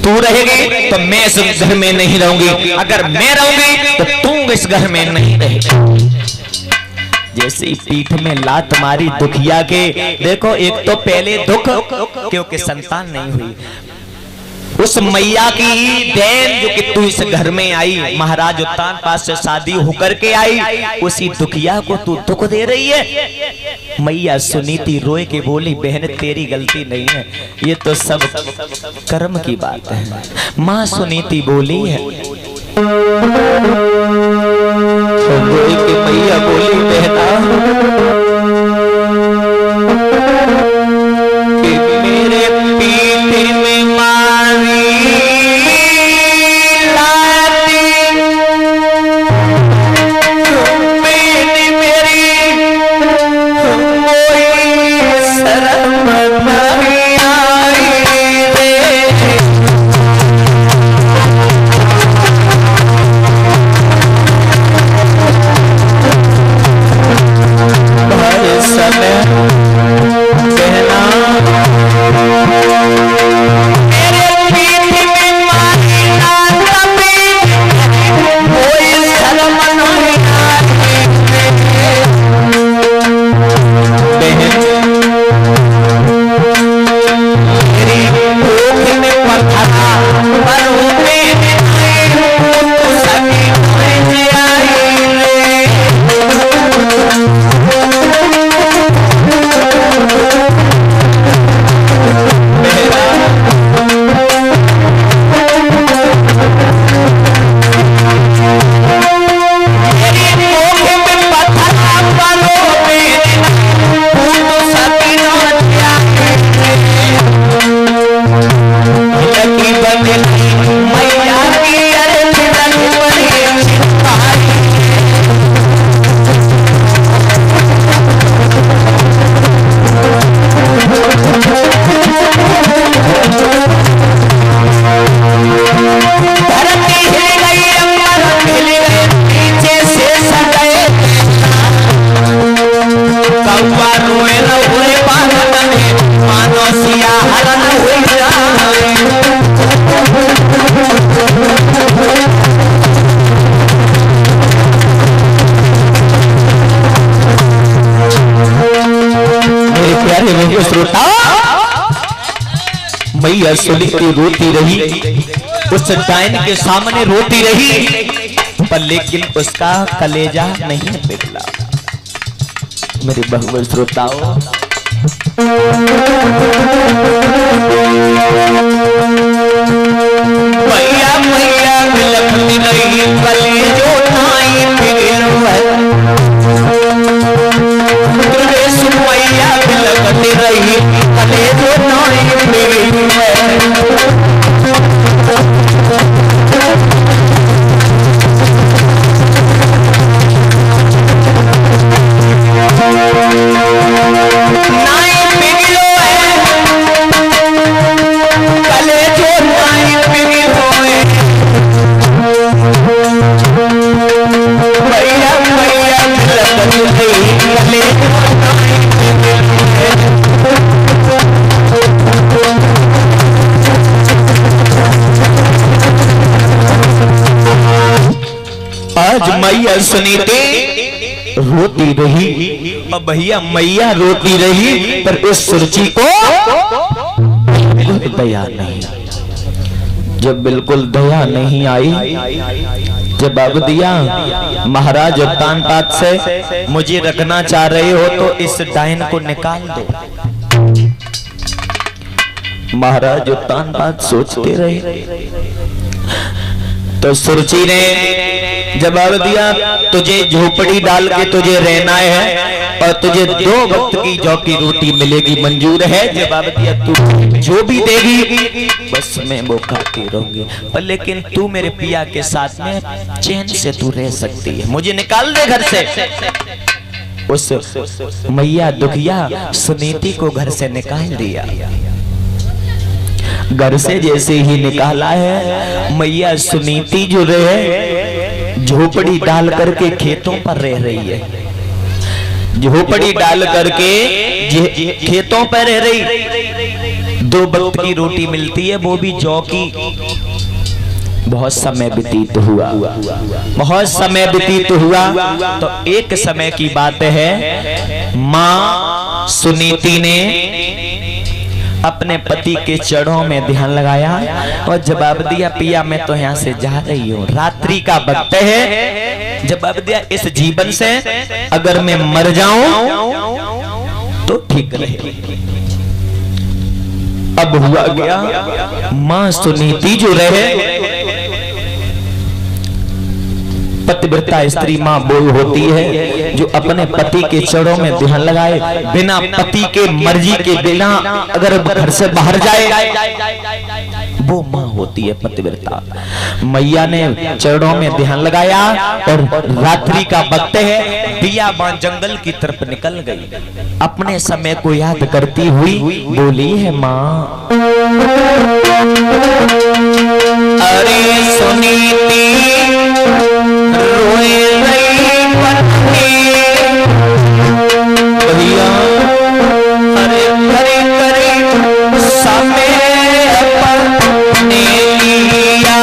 तू रहेगी तो मैं इस घर में नहीं रहूंगी, अगर मैं रहूंगी तो तू इस घर में नहीं रहेगी। जैसे पीठ में लात मारी दुखिया के, देखो एक तो पहले दुख क्योंकि संतान नहीं हुई, उस मैया की देन जो कि तू इस घर में आई, महाराज उत्तान पास से शादी होकर के आई, उसी दुखिया को तू दुख दे रही है। मैया सुनीति रोए के बोली, बहन तेरी गलती नहीं है, ये तो सब कर्म की बात है। माँ सुनीति बोली है, मैया बोली बहना कि मेरे पीठ में मारी लाती, मैंने मेरी कोई शर्म नहीं आई रे। मैया सुनीति रोती रही, उस डायन के सामने रोती रही, पर लेकिन उसका कलेजा नहीं पिघला। मेरे बहु श्रोताओं, मैया मैया बिलखती रही, कलेजो नहीं पिघला। मैया बिलखती रही, कलेजो नहीं पिघला। आज मैया सुनीति रोती रही और भैया मैया रोती रही, पर उस सुरुचि को दया नहीं। जब बिल्कुल दया नहीं आई, जवाब दिया, महाराज उत्तान पात से मुझे रखना चाह रहे हो तो इस डायन को निकाल दो। महाराज उत्तान पात सोचते रहे, तो सुरुचि ने जवाब दिया, तुझे झोपड़ी डाल के तुझे रहना है और तुझे 2 वक्त की जौ की रोटी मिलेगी, मंजूर है? जवाब दिया, तू जो भी देगी बस मैं वो खाती रहूंगी, पर लेकिन तू मेरे पिया के साथ में चैन से तू रह सकती है, मुझे निकाल दे घर से। उस मैया दुखिया सुनीति को घर से निकाल दिया। घर से जैसे ही निकाला है, मैया सुनीति जो रहे झोपड़ी डाल करके खेतों पर रह रही है, झोपड़ी डाल करके खेतों पर रह रही। 2 वक्त की रोटी मिलती है, वो भी जौ की। बहुत समय व्यतीत हुआ, बहुत समय व्यतीत हुआ। तो एक समय की बात है, मां सुनीति ने अपने पति के चरणों में ध्यान लगाया और जवाब दिया, पिया मैं तो यहाँ से जा रही हूँ, रात्रि का वक्त है। जवाब दिया, इस जीवन से अगर मैं मर जाऊं तो ठीक रहे। अब हुआ गया, मां सुनीति जो रहे, पतिव्रता स्त्री मां वो होती है जो अपने पति के चरणों में ध्यान लगाए, बिना पति के मर्जी के बिना अगर घर से बाहर जाए, वो मां होती है पतिव्रता। मैया ने चरणों में ध्यान लगाया और रात्रि का वक्त है, बियाबान जंगल की तरफ निकल गई। अपने समय को याद करती हुई बोली है मां, अरे सुनीति रोए रही पत्नी, भैया हरे हरे करे समय अपने लिया।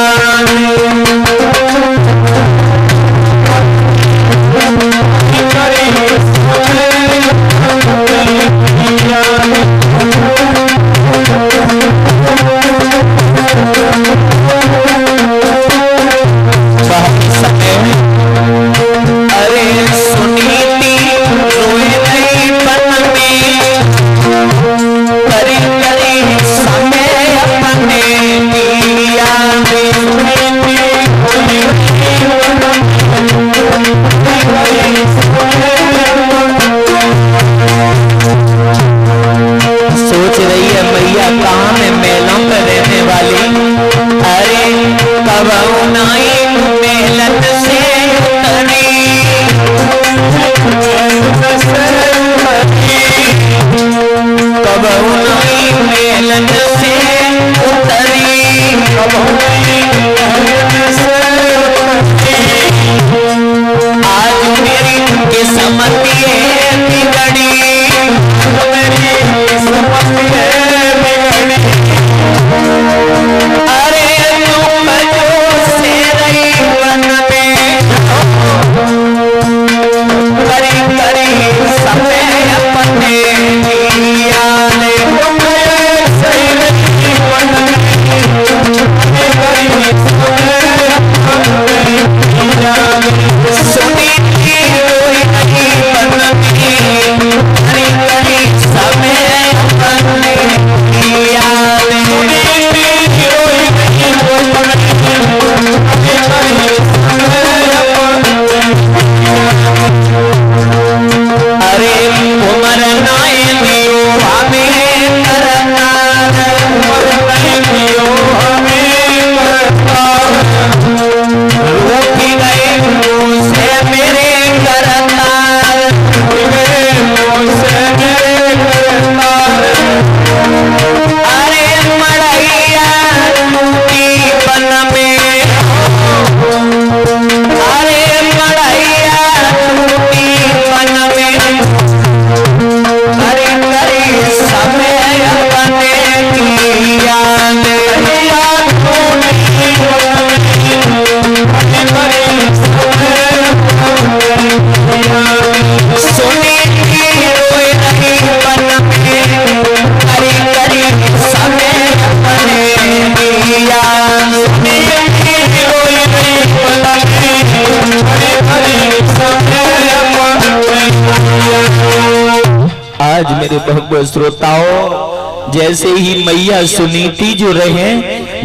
आज मेरे भगवत श्रोताओं, जैसे ही मैया सुनीति जो रहे,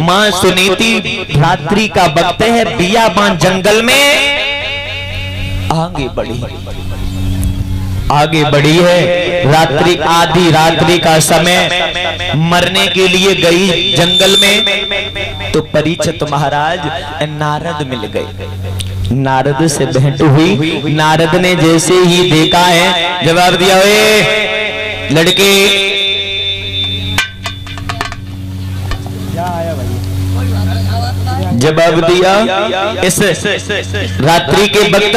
मां सुनीति रात्रि का वक्त है, बियाबान जंगल में आगे बढ़ी है। रात्रि आधी रात्रि का समय, मरने के लिए गई जंगल में। तो परीक्षित महाराज नारद मिल गए, नारद से भेंट हुई। नारद ने जैसे ही देखा है, जवाब दिया, ओए लड़के, जवाब दिया, इस रात्रि के वक्त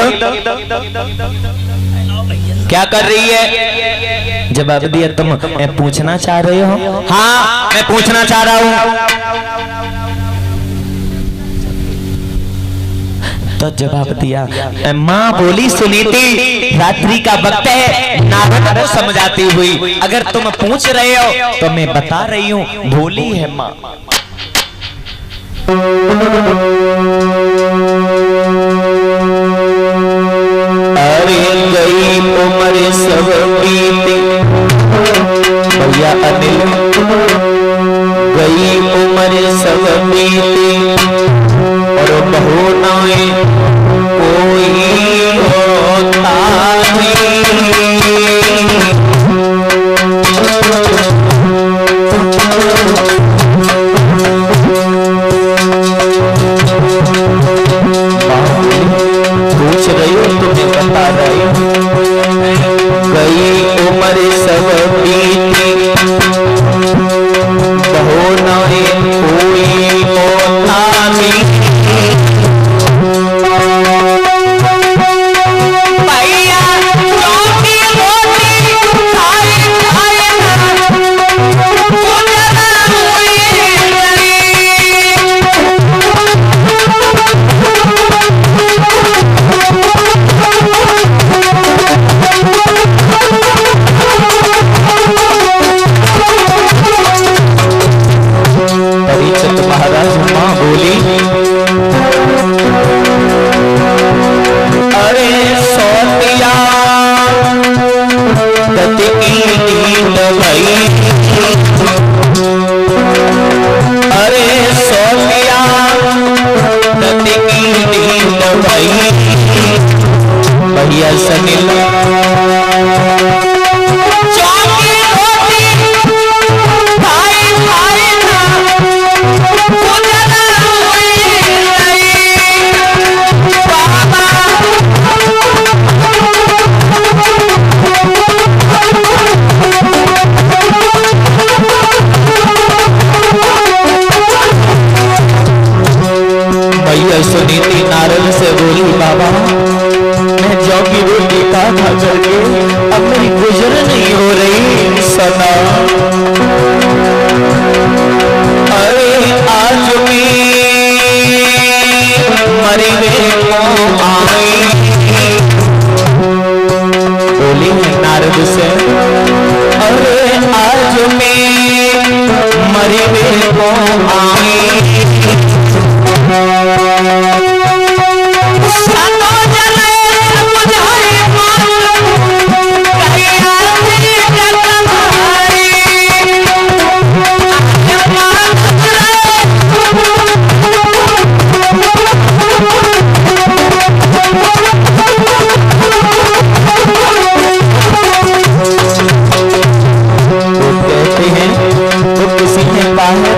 क्या कर रही है? जवाब दिया तुम पूछना चाह रहे हो? हाँ मैं पूछना चाह रहा हूँ। तो जवाब दिया, माँ बोली सुनीति रात्रि का वक्त है, नारद को समझाती हुई, अगर तुम पूछ रहे हो तो मैं बता रही हूँ, भोली है माँ। अरे गई उम्र सब बीती, भैया अनिल, गई उम्र सब बीती और बहू नाए कोई होता पूछ रही हो तुम्हें बता रही हूँ। गई उम्र सब बीती बहू नाए कोई होता नहीं। महाराज माँ बोली, अरे सोतिया गति की नींद भई, अरे सोतिया गति की नींद भई, भैया सनिल सुनीति नारद से बोली, बाबा मैं जौ की रोटी खा करके अब मेरी गुजर नहीं हो रही सना। अरे आज भी मरी आई, बोली नारद से, अरे आज भी मरी आई।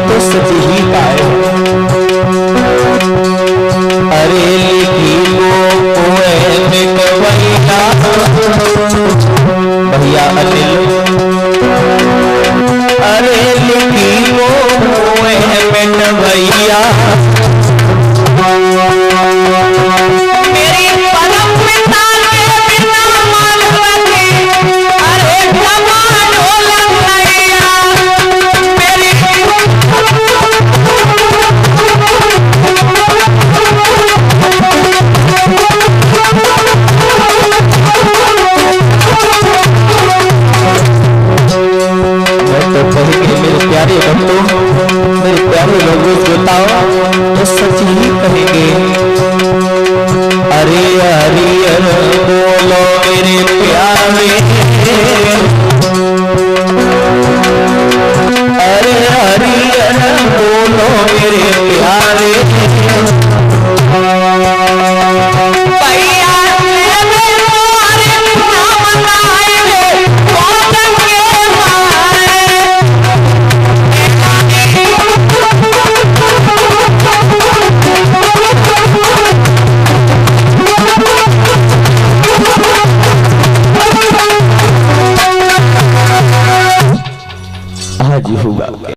तो सती ही पाए, अरे लिखी भैया अनिल, अरे लिखी वो भैया मेरी परम पिता के बिना मालवती, अरे मेरे प्यारे बंधु, मेरे प्यारे लोगों बताओ तो सच ही कहेंगे। अरे हरियर बोलो मेरे प्यारे